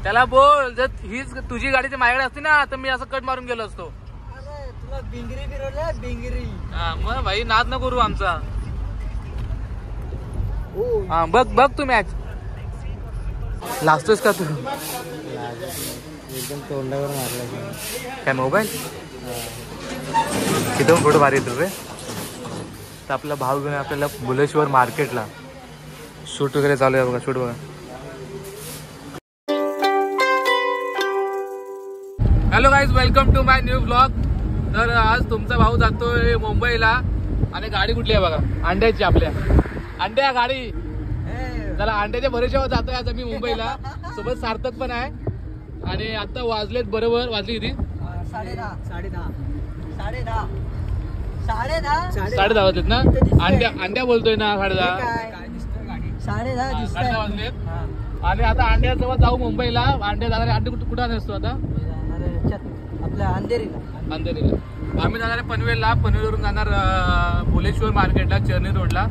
त्याला बोल, जर हीच तुझी गाडीची माझ्याकडे असती ना तर मी असं कट मारून गेलो असतो. तुला बिंगरी फिरवलं बिंगरी. हा मग भाई नाद न करू आमचा. हा बघ बघ तू मॅच लाजतोस का तू? एकदम तोंडावर मारला काय मोबाईल किती फोटो भारी येतो रे. तर आपला भाऊ घेऊन आपल्याला भुलेश्वर मार्केटला शूट वगैरे चालू आहे बघा. शूट बघा. Hello guys, welcome to my new blog. तर आज तुमचा भाऊ जातोय मुंबईला आणि गाडी कुठली आहे बघा, अंड्याची. आपल्या अंड्या गाडी. चला अंड्याच्या भरोश्यावर जातोय आज आम्ही मुंबईला. सोबत सार्थक पण आहे. आणि आता वाजलेत बरोबर, वाजली किती? 10:30 वाजलेत ना. अंड्या बोलतोय ना. 10:30 वाजलेत. आणि आता अंड्यासोबत जाऊ मुंबईला. अंडे जाणार. अंडे कुठं नसतो आता? आपल्या अंधेरीला. आम्ही जाणार आहे पनवेलला. पनवेलवरून जाणार भुलेश्वर मार्केटला, चर्नी रोडला.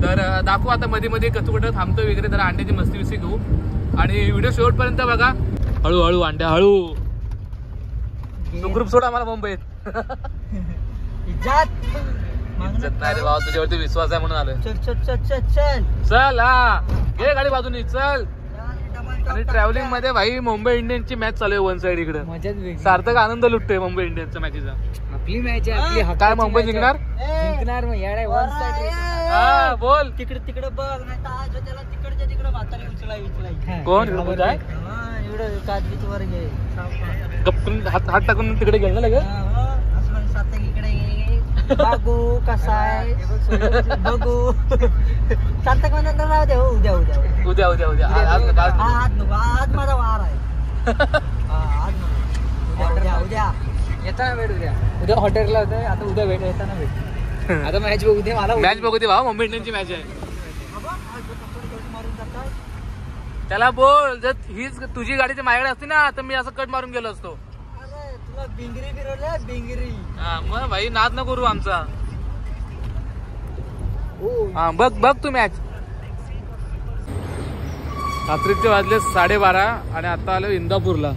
तर दाखवू आता मध्ये मध्ये कसं कुठं थांबतो वगैरे. जरा अंड्याची मस्ती विस्ती घेऊ आणि व्हिडिओ शेवटपर्यंत बघा. हळूहळू अंड्या हळू. सुखरूप सोड आम्हाला मुंबईत. इज्जत नाही रे बाबा, तुझ्यावरती विश्वास आहे म्हणून आलोय. चल चल हा घे गाडी बाजूनी चल. आणि ट्रॅव्हलिंग मध्ये भाई मुंबई इंडियन्सची मॅच चालू आहे वन साइड इकडे. सार्थक आनंद लुटतोय मुंबई इंडियन्सचा मॅचचा. आपली मॅच आहे आपली. काय मुंबई जिंकणार? मग येडा वन साइड. हा बोल. तिकडे बघ नाही तर त्याला तिकडच्या म्हातारी उचलाई. कोण एवढं काजवीच वर घे. गपकून हात टाकून तिकडे गेल ना लगेच. असं सार्थक इकडे बघू कसा आहे बघू. सार्थक म्हणत राहू दे. उद्या आज माझा वार आहे. उद्या येताना भेट. उद्या हॉटेलला होतं. आता उद्या भेट. येताना भेट. आता मॅच बघू दे मला. मॅच बघू दे भाऊ. मुंबई इंडियन्सची मॅच आहे. त्याला बोल, जर हीच तुझी गाडीची माझ्याकडे असती ना तर मी असं कट मारून गेलो असतो. तुला बिंगरी फिरवलं बिंगरी. हा मग भाई नाद न करू आमचा. हा बघ बघ तू मॅच. रात्रीचे वाजले 12:30 आणि आता आलो इंदापूरला.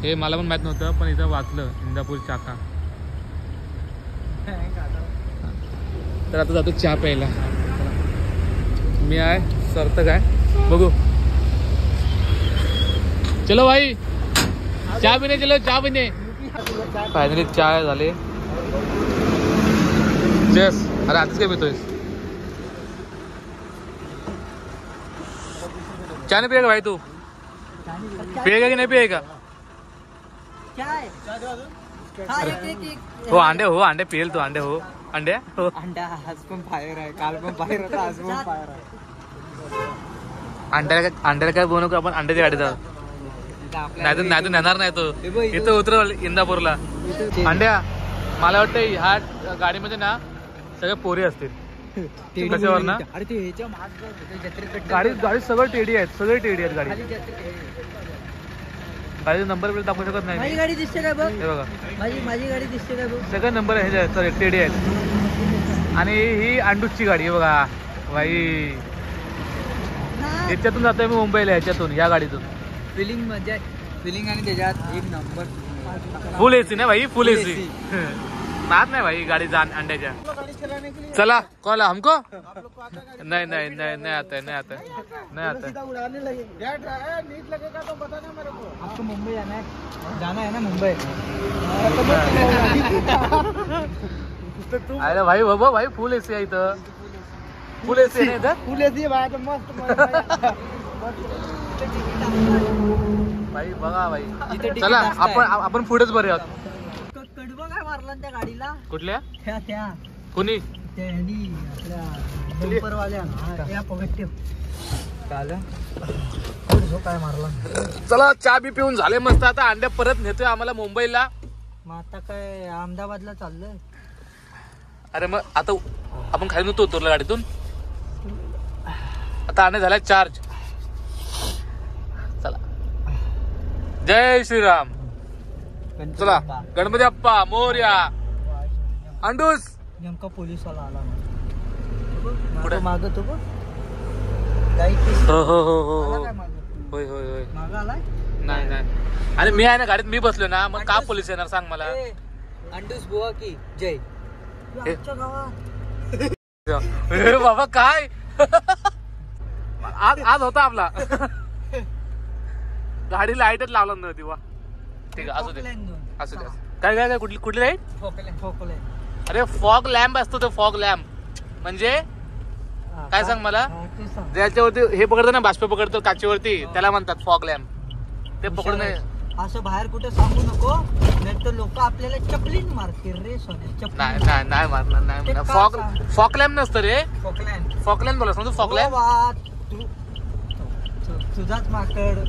हे मला पण माहित नव्हतं पण इथं वाचलं इंदापूर चाका. तर आता जातो चहा प्यायला. मी आहे, सार्थक आहे. बघू. चलो भाई चहा पिणे. चलो चहा पिणे. फायनली चहा झाले. जस अरे आधीच काय पितोय? चहा नाही पिये का भाई तू? पिये का की नाही पिये का? हो अंडे पियेल तू. अंडे हो. अंड्या हो. अंडा आज पण बाहेर आहे. काल पण बाहेर होता. आज पण बाहेर आहे. अंड्याला काय बनवू आपण? अंड्याची गाडी जाऊ. नाही तर नेणार नाही तो. इथं उतरवल इंदापूरला. अंड्या मला वाटतं ह्या गाडीमध्ये ना सगळे पोरी असतील. कशावर ना गाडी सगळं टेडी आहेत. गाडीचा नंबर प्लेट दाखवू शकत नाही. माझी गाडी दिसते का बघ. हे बघा माझी गाडी दिसते का बघ. सगळे नंबर आहे. सॉरी टेडी आहेत. आणि ही अंडूची गाडी आहे बघा भाई. याच्यातून जातोय मी मुंबईला. ह्याच्यातून या गाडीतून फिलिंग आणि त्याच्यात एक नंबर. फुल एसी ना भाई. फुल एसी नाद नहीं भाई गाड़ी जान अंडे जा. चला कॉल हमको नहीं आता है. उड़ाने लगे नीट लगेगा तो बताना मेरे को. आपको मुंबई जाना है ना मुंबई. अरे भाई बाबा भाई फुल एसी आहे इथं. फुल एसी आहे इथं. फुल एसी भाई मस्त भाई बघा भाई. चला आपण पुढेच बरे आहोत. कडबा काय मारला त्या गाडीला? कुठल्या? त्या कोणी? काय मारला. चला चहा बी पिऊन झाले मस्त. आता अंड्या परत नेतोय आम्हाला मुंबईला. मग आता काय अहमदाबादला चाललोय. अरे मग आता आपण खाली नव्हतो उतरलो गाडीतून. आता अंडे झाला चार्ज. चला जय श्रीराम. चला गणपती बाप्पा मोरया. अंडूस नेमका पोलीसवाला आला. मागतो बघ गाई हो हो हो हो आला हो काय मागं? होय होय होय मागं आलाय? नाही नाही अरे मी आहे ना गाडीत मी बसलो ना मग का पोलीस येणार सांग मला ए, अंडूस बुवा की जय. आमच्या गावात ए बाबा काय आज आज होता आपला गाडी लाईटच लावला नव्हती वा ठीक आहे असू दे असू दे काय काय काय कुठली कुठली लाईट ठोकले. अरे फॉग लॅम्प असतो तो फॉग लॅम्प म्हणजे काय सांग मला ज्याच्यावरती हे पकडतो ना बाष्प पकडतो काचेवरती त्याला म्हणतात फॉग लॅम्प ते पकडून असं बाहेर कुठे सांगू नको नाही तर लोक आपल्याला चपलीन मारतील रे सोन्या. नाही नाही नाही मारणार नाही फॉग फॉग लॅम्प नसतं रे फॉग लॅम्प बोला तू फॉग लॅम्प तुझाच माकड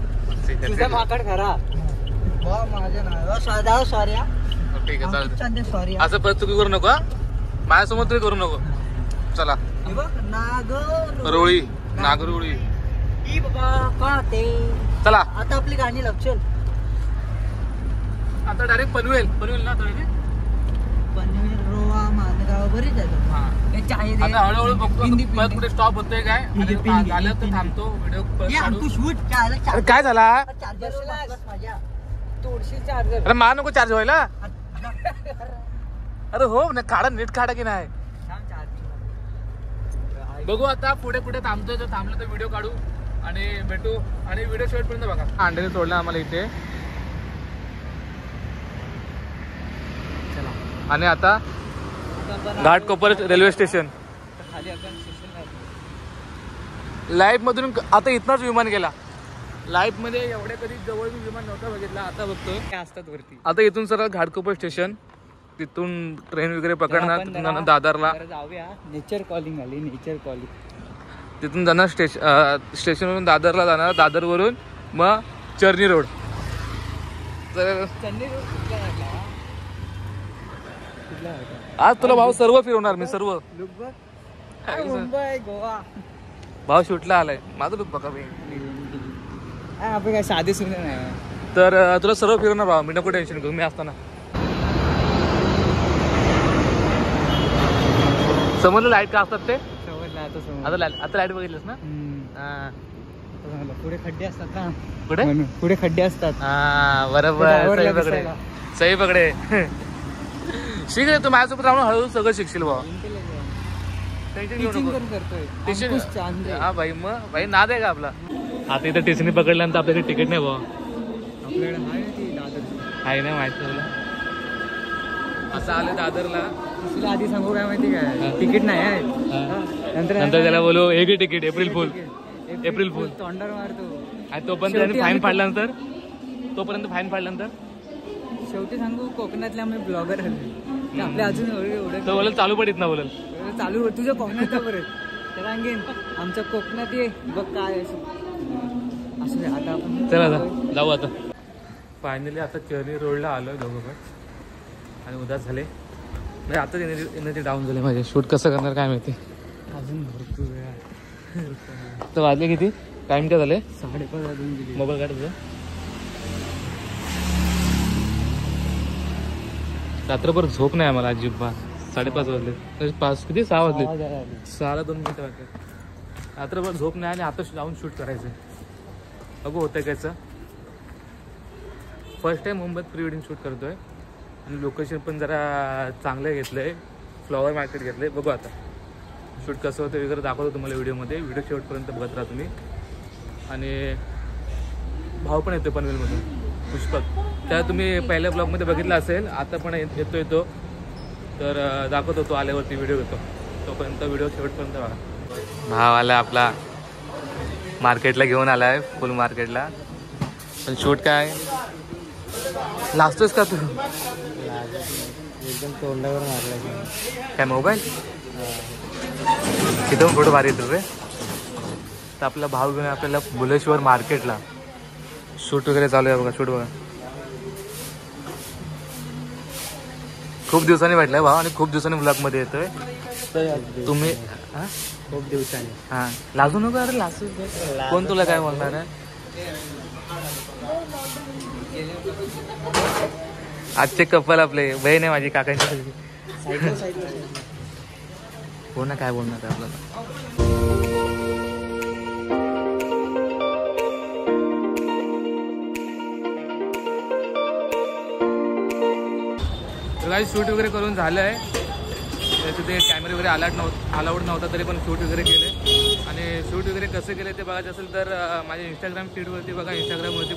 तुझा माकड खरा माझ्या नाव सॉरी ठीक आहे चालतं सॉरी. असं परत चुकी करू नको माझ्यासमोर तरी करू नको चला रोळी नागरोळी का ते चला आता आपली गाणी लक्षल आता डायरेक्ट पनवेल ना पनवेल रोहा माणगाव बरीच आहे. आता हळूहळू बघतो कुठे स्टॉप होतोय काय झालं तर थांबतो व्हिडिओ काय झाला अरे मा नको चार्ज व्हायला अरे हो ना काढा नीट काढा की नाही बघू आता पुढे पुढे थांबतोय जर थांबलं तर व्हिडिओ काढू आणि भेटू आणि व्हिडिओ शेवटपर्यंत बघा अंड्याने तोडलं आम्हाला इथे आणि आता घाटकोपर रेल्वे स्टेशन लाईफ मधून आता इथनच विमान गेला लाईफ मध्ये एवढ्या कधी जवळ विमान नव्हता बघितला आता बघतोय असतात वरती. आता इथून सरळ घाटकोपर स्टेशन तिथून ट्रेन वगैरे पकडणार तिथून दादरला जाऊया. नेचर कॉलिंग आली नेचर कॉलिंग तिथून जाणार स्टेशनवरून दादरला जाणार दादरवरून मग चर्नी रोड तर आज तुला भाऊ सर्व फिरवणार मी सर्व मुंबई गोवा भाऊ शूटला आलाय माझं लुक बघा आपण काय साधे सुद्धा नाही तर तुला सर्व फिरवणार भाऊ मी नको टेन्शन घेऊ मी असताना समोरला लाईट का असतात ते आता लाईट बघितलंस ना पुढे खड्डे असतात ना पुढे पुढे खड्डे असतात हा बरोबर सही पकडे शिक तू माझ्यासोबत राहून हळूहळू सगळं शिकशील भाऊ हा भाई मग भाई नाद आहे का आपला आता इथं टीसीने पकडल्यानंतर आपल्याकडे तिकीट नाही भाऊ आहे ना माहित तुला असं आलं दादरला तुला आधी सांगू काय माहिती काय तिकीट नाही आहे नंतर त्याला बोलू हे घे तिकीट एप्रिल फुल तोंडावर मारतो आणि तोपर्यंत फाईन फाईन फाडल्यानंतर शेवटी सांगू कोकणातले आम्ही ब्लॉगर आले आपल्या अजून एवढं तो बोलत चालू पडित ना बोलल चालू हो तुझ्या कोकणात परत त्याला सांगेन आमच्या कोकणात ये बघ काय असं आता आपण चला जाऊ आता फायनली आता चर्नी रोडला आलोय दोघं पण आणि उदास झाले म्हणजे आता एनर्जी डाऊन झाले माझे शूट कसं करणार काय माहिती अजून भरपूर वेळ तर वाजले किती टाइम काय झाले 5:30 वाजून गेले मोबाईल काढायचं रात्रभर झोप नाही आम्हाला अजिबात 5:30 वाजले 5 किती 6 वाजले 6:02 मिनिटं वाजले रात्रभर झोप नाही आणि आता जाऊन शूट करायचं बघू होतं कायचं फर्स्ट टाइम मुंबईत प्री वेडिंग शूट करतोय आणि लोकेशन पण जरा चांगलं घेतलंय फ्लॉवर मार्केट घेतलंय बघू आता शूट कसं होतं वगैरे दाखवतो तुम्हाला व्हिडिओमध्ये व्हिडिओ शेवटपर्यंत बघत राहा तुम्ही आणि भाऊ पण येतो पनवेलमधून पुष्पक त्या तुम्ही पहिल्या ब्लॉगमध्ये बघितला असेल आता पण येतो तर दाखवतो तो आल्यावरती व्हिडिओ घेतो तोपर्यंत व्हिडिओ शेवटपर्यंत बघा भाव आला आपला मार्केटला घेऊन आलाय फुल मार्केटला पण शूट काय लाजतोयस का तू एकदम तोंडावर मारला काय मोबाईल तिथून फोटो भारी येतो रे तर आपला भाव घेऊन आपल्याला भुलेश्वर मार्केटला शूट वगैरे चालू आहे बघा शूट बघा खूप दिवसांनी भेटलाय भाव आणि खूप दिवसांनी ब्लॉगमध्ये येतोय तुम्ही खूप दिवसांनी हा लाजू नको अरे लाजू कोण तुला काय बोलणार आहे आजचे कपल आपले बहीण आहे माझी काकांची हो ना काय बोलणार आहे आपल्याला काय शूट वगैरे करून झालं आहे. त्याचं ते कॅमेरे वगैरे अलाउड नव्हता तरी पण शूट वगैरे केले. आणि शूट वगैरे कसं केलं ते बघायचं असेल तर माझ्या इंस्टाग्राम फीडवरती बघा. इंस्टाग्रामवरती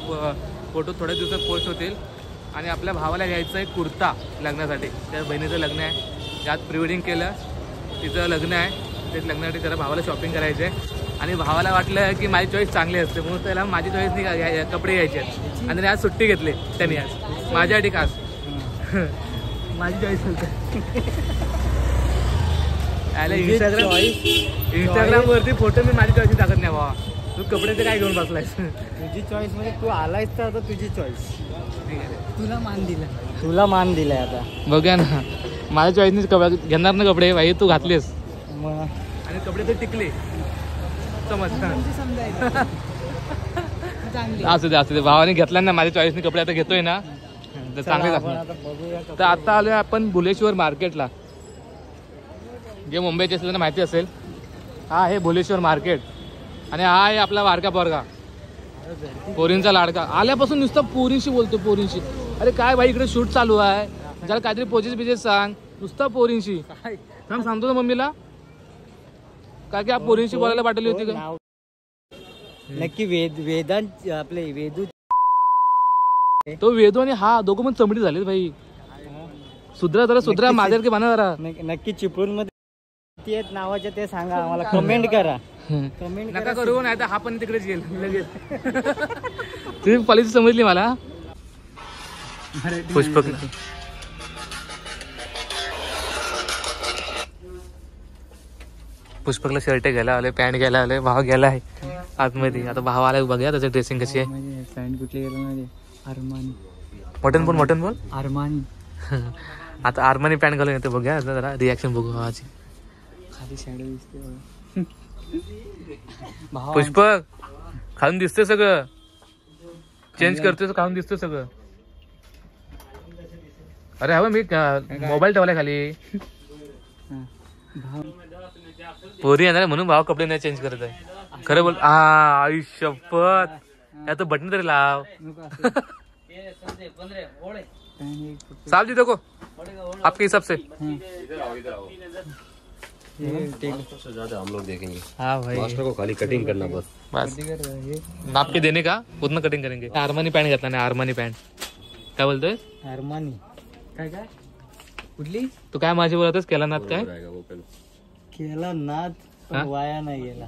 फोटो थोड्या दिवसात पोस्ट होतील. आणि आपल्या भावाला घ्यायचं आहे कुर्ता लग्नासाठी. त्या बहिणीचं लग्न आहे, त्यात प्री वेडिंग केलं, तिचं लग्न आहे. तेच लग्नासाठी त्याला भावाला शॉपिंग करायचं आहे. आणि भावाला वाटलं की माझी चॉईस चांगली असते म्हणून त्याला माझी चॉईसनी कपडे घ्यायचे आहेत. आणि आज सुट्टी घेतली त्यांनी आज माझ्यासाठी खास. माझी चॉईस इंस्टाग्रामवरती फोटो मी माझी चॉईस टाकत नाही बाबा. तू कपड्याचं काय घेऊन बसलायस? तुझी चॉईस म्हणजे तू आलायस तर आता तुझी चॉईस. तुला मान दिलाय आता. बघूया ना माझ्या चॉईसने घेणार ना कपडे भाई. तू घातलेस मग आणि कपडे तर टिकले समज. असू दे भावाने घेतला ना माझ्या चॉईसने कपडे आता घेतोय ना तर चांगले असणार. तर आता आलोय आपण भुलेश्वर मार्केटला. जे मुंबईचे असेल त्यांना माहिती असेल. हा आहे भुलेश्वर मार्केट. आणि हा आहे आपला वारका पोरगा, पोरींचा लाडका. आल्यापासून नुसतं पोरींशी बोलतो पोरींशी. अरे काय भाई इकडे शूट चालू आहे, जरा काहीतरी पोजेस सांग. नुसतं पोरींशी सांगतो ना मम्मीला काय की पोरींशी बोलायला पाठवली होती का? नक्की वेदांत आपले वेदू. तो वेदू आणि हा दोघं पण चमडी झाले भाई. सुधरा माझ्या की बना जरा. नक्की चिपळूण मध्ये नावाच्या ते सांगा आम्हाला. कमेंट करा. कमेंट नका करू नाही तर हा पण तिकडेच गेल लगेच. तुम्ही पॉलिसी समजली मला. पुष्पक पुष्पकला शर्ट घ्यायला आले, पॅन्ट घ्यायला आले. भाव गेला आहे आतमध्ये. आता भाव आला बघूया त्याचं ड्रेसिंग कशी आहे. पॅन्ट कुठली गेला अरमानी. मटन बोल अरमानी. आता आर्मानी पॅन्ट घालून येते बघूया जरा रिॲक्शन बघू भावाची. खाली शॅडो दिसते. पुष्पक खाऊन दिसतंय सगळं. चेंज करतोय खाऊन दिसतंय सगळं. अरे हवं मी मोबाईल ठेवलाय खाली. पोरी येणार म्हणून भाव कपडे नाही चेंज करत आहे. खरं बोल. आई शपथ या तर बटन तरी लाव. साफ जी देखो आपके हिसाब से. ज्यादा हम लोग देखेंगे. हाँ भाई मास्टर को खाली कटिंग करना बस नाप के देने का उतना कटिंग करेंगे. आर्मानी पॅन्ट घेतला नाही. आर्मानी पॅन्ट काय बोलतोय? अरमानी काय कुठली? तू काय माझी बोलतच केला नात काय केला नाद पण वाया नाही गेला.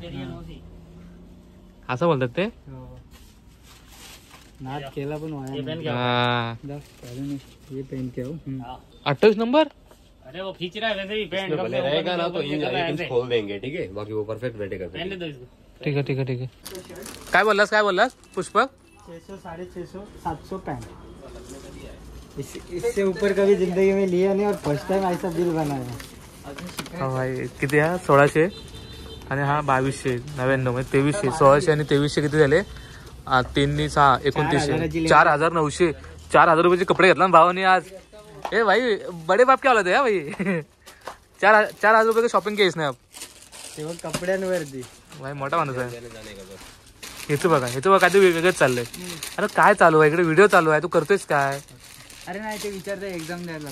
असं बोलतात ते. नाद केला पण वाया. हा 28 नंबर. अरे वो खींच रहा है वैसे ही पैंट रहेगा ना तो ये खोल देंगे. ठीक है बाकी वो परफेक्ट बैठेगा. ठीक है. काय बोललास पुष्पक? 600 650 700 पैंट. इससे ऊपर कभी जिंदगी में लिया नहीं और फर्स्ट टाइम ऐसा बिल बनाया. हा भाई किती हा 1600 आणि हा 2299 म्हणजे 2300. 1600 आणि 2300 किती झाले? 3 नी 6 2900. 4900. 4000 रुपयाचे कपडे घेतला ना भावाने आज. ए भाई बडे बाप क्या बोलते हैं भाई. 4,000 रुपये शॉपिंग केस नाही. तेव्हा कपड्यांवरती भाई मोठा माणूस आहे. हेच बघा काहीतरी वेगळंच चाललंय. अरे काय चालू आहे इकडे? व्हिडिओ चालू आहे. तू करतोयस काय? अरे नाही ते विचारते एक्झाम द्यायला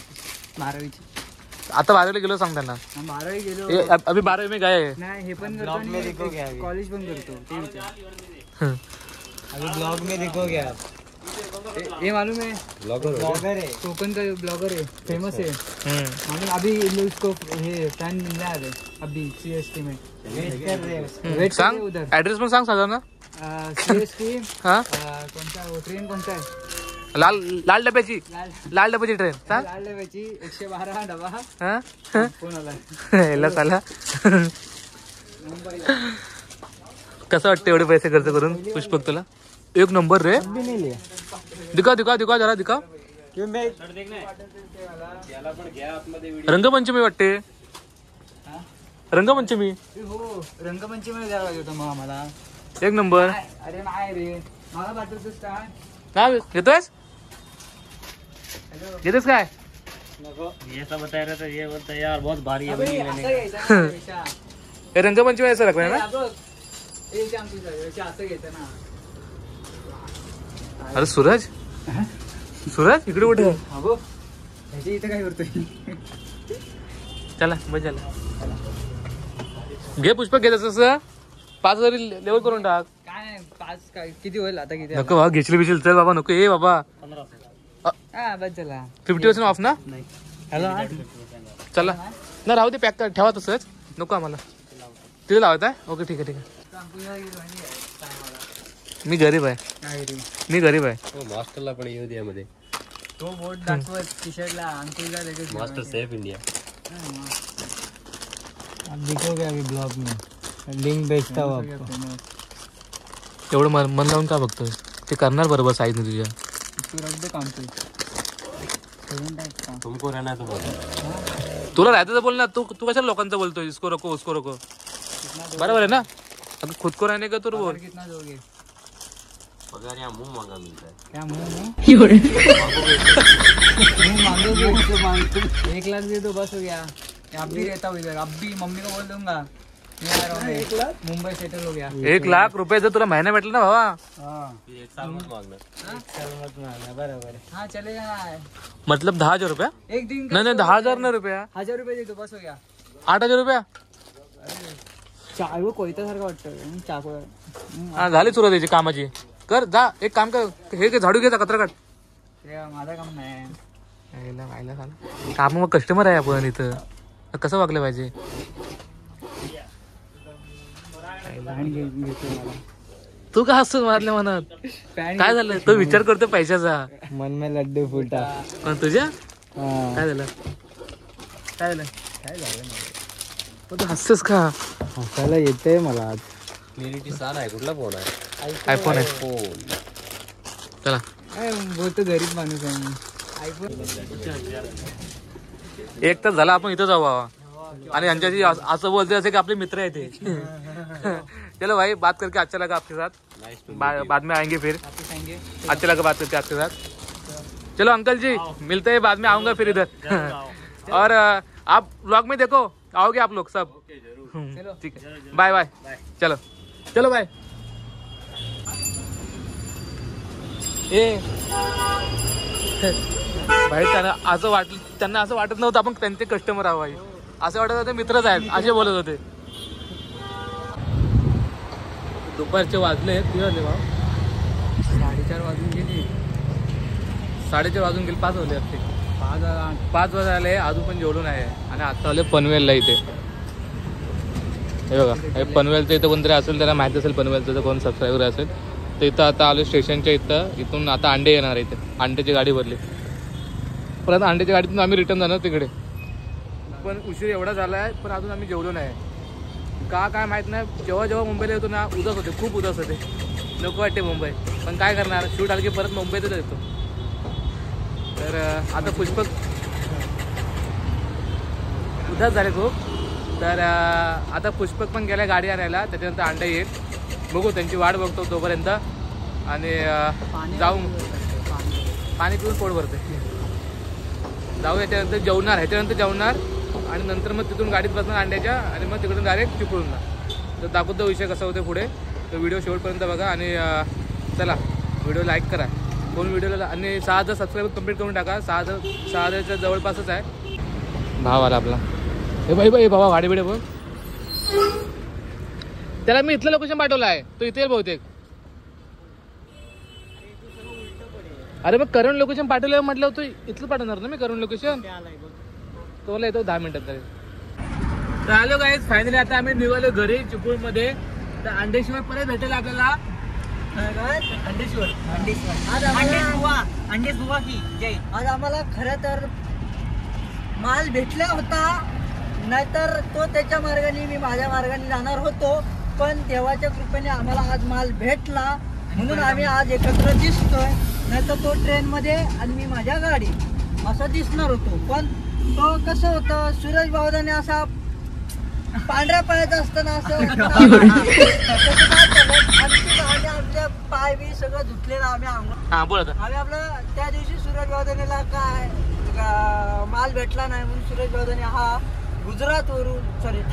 12वीची. आता 12वीला गेलो सांग त्यांना. 12वी गेलो. अभी 12वी में गए. नाही हे पण करतो कॉलेज पण करतो ते विचार. अभी ब्लॉग में देखोगे आप. ये मालूम है ब्लॉगर है. कोकण का ब्लॉगर है. फेमस है मालूम. अभी उसको फैन मिलने आ रहे अभी CST में. वेट कर रहे सांग उधर. ऍड्रेस पण सांग साधा ना. CST. हा कोणता ट्रेन कोणता आहे? लाल डब्याची ट्रेन सांग. लाल डब्याची 112 डबा. हा फोन आला. याला चाला. कसं वाटतं एवढे पैसे खर्च करून पुष्पक तुला? एक नंबर रे. भी नहीं लिया. दिखा जरा दिखा. क्यों मैं रंगपंचमी वाटते. रंगपंचमी हो रंगपंचमीला जायला पाहिजे होतं मग आम्हाला. एक नंबर. अरे नाही रे मला पाठवतोस का? काय घेतोयस काय? ये सब बता रहे थे. ये बोलता है यार बहुत भारी है अबे, भाई असं लेने घ्यायचं ना पेशा. हे रंगपंचमी असं लागलं ना. असं घ्यायचं ना. अरे सूरज इकडे कुठे? अगो ह्याच्या इथं काय करतोय? चला बस झालं. घे पुष्पक घे तसं 5,000 लेवल करून टाक. काय 5 काय किती होईल आता? किती नको बाबा घेचली बिचल चल बाबा नको. ए बाबा हा बस चला. 50% ऑफ ना. हॅलो चला ना राहू दे पॅक कर ठेवा तसंच नको आम्हाला. तिथे लावत आहे. ओके ठीक आहे ठीक आहे. मी गरीब आहे. मी गरीब आहे. मास्टरला पण येऊ द्या मध्ये. तो बोट दाखवत टी शर्टला अंकुलला लगेच मास्टर सेफ इंडिया. अब दिखोगे अभी ब्लॉग में. लिंक भेजता हूँ आपको. एवढं मन लावून का बघतोय? ते करणार बरोबर साईजने तुझ्या. तू रख दे काम पे. तुमको रहना तो बोलो. तुला राहतं तर बोल ना. तू तू कशाला लोकांचं बोलतोय? इसको रको उसको रको. बरोबर आहे ना. अगर खुद को रहने का तो बोल. कितना दोगे? पगार यहाँ मुंह मांगा मिलता है. क्या मुंह मांगोगे तो मांगो. 1 लाख दे दो बस हो गया. अब भी रहता हूँ इधर. अब भी मम्मी को बोल दूंगा मैं आ रहा हूँ. 1 लाख मुंबई सेटल हो गया. 1 लाख रुपये जर तुला महिना भेटला ना भावा. हाँ 1 साल मत मांगना. मत मांगना. बराबर. हाँ चलेगा ना. मतलब 10,000 रुपया. एक दिन नाही नाही 10,000 नाही रुपया. 1000 रुपये दे दो बस हो गया. 8,000 रुपया. चाय कोयत्यासारखं वाटतं. चाकू हा झाली सुरुवात याची कामाची. कर जा एक काम कर. हे घे झाडू घे कचरा काढ. माझं काम नाही. काम मग कस्टमर आहे आपण इथं. कसं वागलं पाहिजे? तू का हसतो मारल्या मनात? काय झालं? तो विचार करतो पैशाचा. मन में लड्डू फुटा. पण तुझ्या काय झालं? काय झालं? तू हसतोस का? हसायला येतंय मला आज. क्लिअरिटी सारा आहे. कुठला फोन आहे? आयफोन आहे. फोन. चला बोलतो गरीब माणूस आहे मी. आयफोन 1 तास झाला आपण इथं जाऊ बाबा. आणि यांच्याशी असं बोलते असे की आपले मित्र आहे ते. चलो भाई बात करके अच्छा लगा आपके साथ. बाद में आएंगे फिर. अच्छा लगा बात करके आपके साथ. चलो अंकल जी मिलते हैं बाद में. आऊंगा फिर इधर. और आप व्लॉग में देखो आओगे आप लोग सब. ठीक है बाय बाय. चलो चलो बाय. ए भाई त्यांना असं वाटत नव्हतं आपण त्यांचे कस्टमर आहो भाई. असं वाटत होते मित्रच आहेत असे बोलत होते. दुपारचे वाजले किती वाजले भाऊ? 4:30 वाजून गेली. 4:30 वाजून गेले. 5 वाजले असते. 5 वाजले आले अजून पण जेवलो नाही. आणि आता आले पनवेलला इथे. हे बघा हे पनवेलचं इथं कोणतरी असेल त्याला माहिती असेल. पनवेलचं तर कोण सबस्क्रायबर असेल तर इथं आता आलो स्टेशनच्या इथं. इथून आता अंडे येणार आहे. इथे अंड्याची गाडी भरली. परत अंड्याच्या गाडीतून आम्ही रिटर्न जाणार तिकडे. पण उशीर एवढा झाला आहे पण अजून आम्ही जेवलो नाही. का काय माहीत नाही. जेव्हा जेव्हा मुंबईला येतो ना उदास होते. खूप उदास होते. नको वाटते मुंबई. पण काय करणार शूट आलं की परत मुंबईतच येतो. तर आता पुष्पक उदास झाले खूप. तर आता पुष्पक पण गेला गाडी आणायला. त्याच्यानंतर अंडा येईल. बघू त्यांची वाट बघतो तोपर्यंत. आणि जाऊ पाणी पिऊन पोट भरते. जाऊ ह्याच्यानंतर जेवणार. ह्याच्यानंतर जेवणार आणि नंतर मग तिथून गाडीत बसणार अंड्याच्या. आणि मग तिकडून डायरेक्ट चिपळूणला. तर दाखवतो विषय कसा होते पुढे. तर व्हिडिओ शेवटपर्यंत बघा. आणि चला व्हिडिओ लाईक करा. कोण व्हिडिओला. आणि 6,000 सबस्क्राईबर कंप्लीट करून टाका. 6,000च्या जवळपासच आहे. भाव आला आपला. हे बाई बाबा गाडी बिडे बघ. त्याला मी इथलं लोकेशन पाठवलं आहे. तो इथे येईल बहुतेक. अरे मग करून लोकेशन पाठवलं म्हटलं तू इथलं पाठवणार ना मी. करून लोकेशन तो येतो 10 मिनिटात तरी. तर आलो गाईज फायनली आता आम्ही निघालो घरी चिपळूणमध्ये. तर अंडेश्वर परत भेटेल आपल्याला. आज आम्हाला खरं तर माल भेटला होता. नाहीतर तो त्याच्या मार्गाने मी माझ्या मार्गाने जाणार होतो. पण देवाच्या कृपेने आम्हाला आज माल भेटला म्हणून आम्ही आज एकत्र दिसतोय. नाहीतर तो ट्रेनमध्ये आणि मी माझ्या गाडीत असं दिसणार होतो. पण तो कसं होतं सूरज भाऊदाने असा पांढऱ्या पायाचा असताना असं आमच्या पाय बी सगळं धुतलेलं. आम्ही आपलं त्या दिवशी सूरज भाऊदानेला काय माल भेटला नाही म्हणून सूरज भाऊदाने हा गुजरातवरून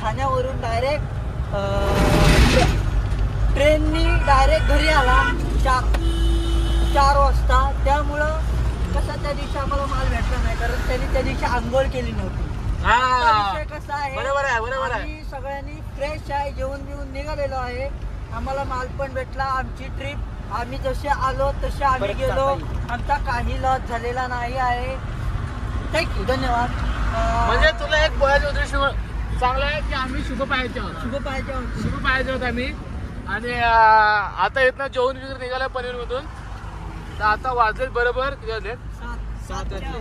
ठाण्यावरून डायरेक्ट ट्रेननी डायरेक्ट घरी आला 4 वाजता. त्यामुळं कसं त्या दिवशी आम्हाला माल भेटला नाही, कारण त्यांनी त्या दिवशी आंघोळ केली नव्हती. हा विषय कसा आहे, बरोबर आहे बरोबर आहे. आम्ही सगळ्यांनी फ्रेश आहे, जेवण बिवून निघालेलो आहे. आम्हाला माल पण भेटला. आमची ट्रिप आम्ही जसे आलो तसे आम्ही गेलो. आमचा काही लॉस झालेला नाही आहे. थँक्यू, धन्यवाद. म्हणजे तुला एक बोलायचं उद्देश चांगलं आहे की आम्ही शुभ पाहायचे आहोत. शुभ पाहिजे होते. शुभ पाहायचे आहोत आम्ही. आणि आता इथनं जेवण वगैरे निघालं पनवेल मधून. तर आता वाजलेत बरोबर किती वाजलेत? 7 वाजले.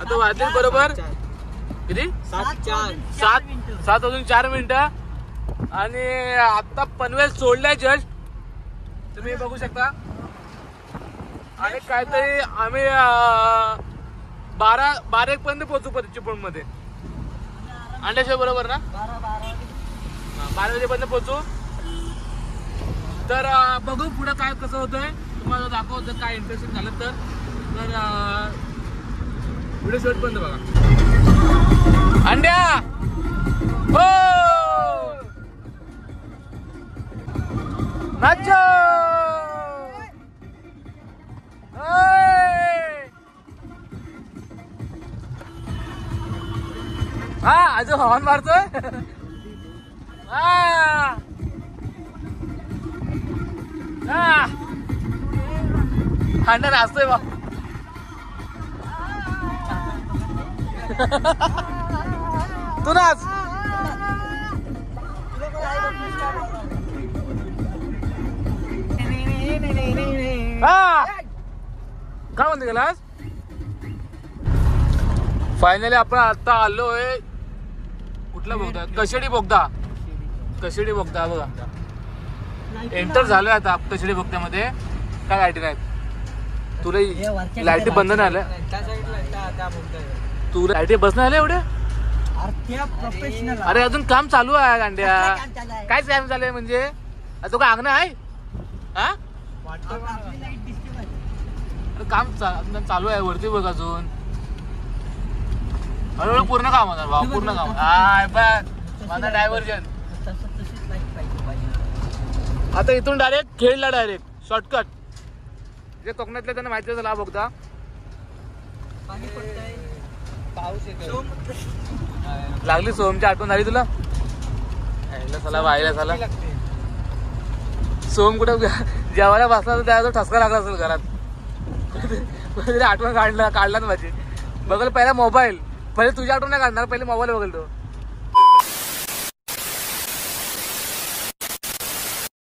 आता वाजलेत बरोबर किती? 7 वाजून 4 मिनिटं. आणि आता पनवेल सोडलंय जस्ट, तुम्ही बघू शकता. आणि काहीतरी आम्ही 12-1 पर्यंत पोहोचू चिपळूण मध्ये. अंड्याशिवाय बरोबर ना? 12 वाजेपर्यंत पोहोचू. तर बघू पुढे काय कसं होतंय, तुम्हाला दाखवतो काय इंटरेस्टिंग झालं तर व्हिडिओ शेवटपर्यंत बघा. अंड्या हो नाचो. हा अजून हॉर्न मारतोय. अंडा नाचतोय बा. तू नाच. काय म्हणते गेलास? फायनली आपण आता आलोय कुठला बोगदा? कशेडी बोगदा. कशेडी बोगदा बघा. एंटर झालोय आता कशेडी बोगद्यामध्ये. काय लाईटी नाहीत. तुला लाईटी बंद नाही आल्या? त्या साईडला त्या बोगदा. तुला लाईटी बस नाही आल्या एवढ्या? प्रोफेशनल. अरे अजून काम चालू आहे गांड्या. काम चालू आहे? काय काम चालू आहे म्हणजे? तो काय अंगण आहे? हा काम चालू आहे वरती बघ अजून. हळूहळू पूर्ण काम होणार भाऊ, पूर्ण काम. माझा डायव्हर्जन. आता इथून डायरेक्ट खेळला, डायरेक्ट शॉर्टकट. जे कोकणातले त्यांना माहिती झाला बघता. पाऊस येतो. लागली सोमची आठवण झाली तुला? चला वाहिला चला. सोम कुठं जेवायला बसला तर त्याचा ठसका लागला असेल घरात. आठवण काढला ना माझी. बघल पहिला मोबाईल. पहिले तुझी आठवण नाही काढणार, पहिले मोबाईल बघेल तो.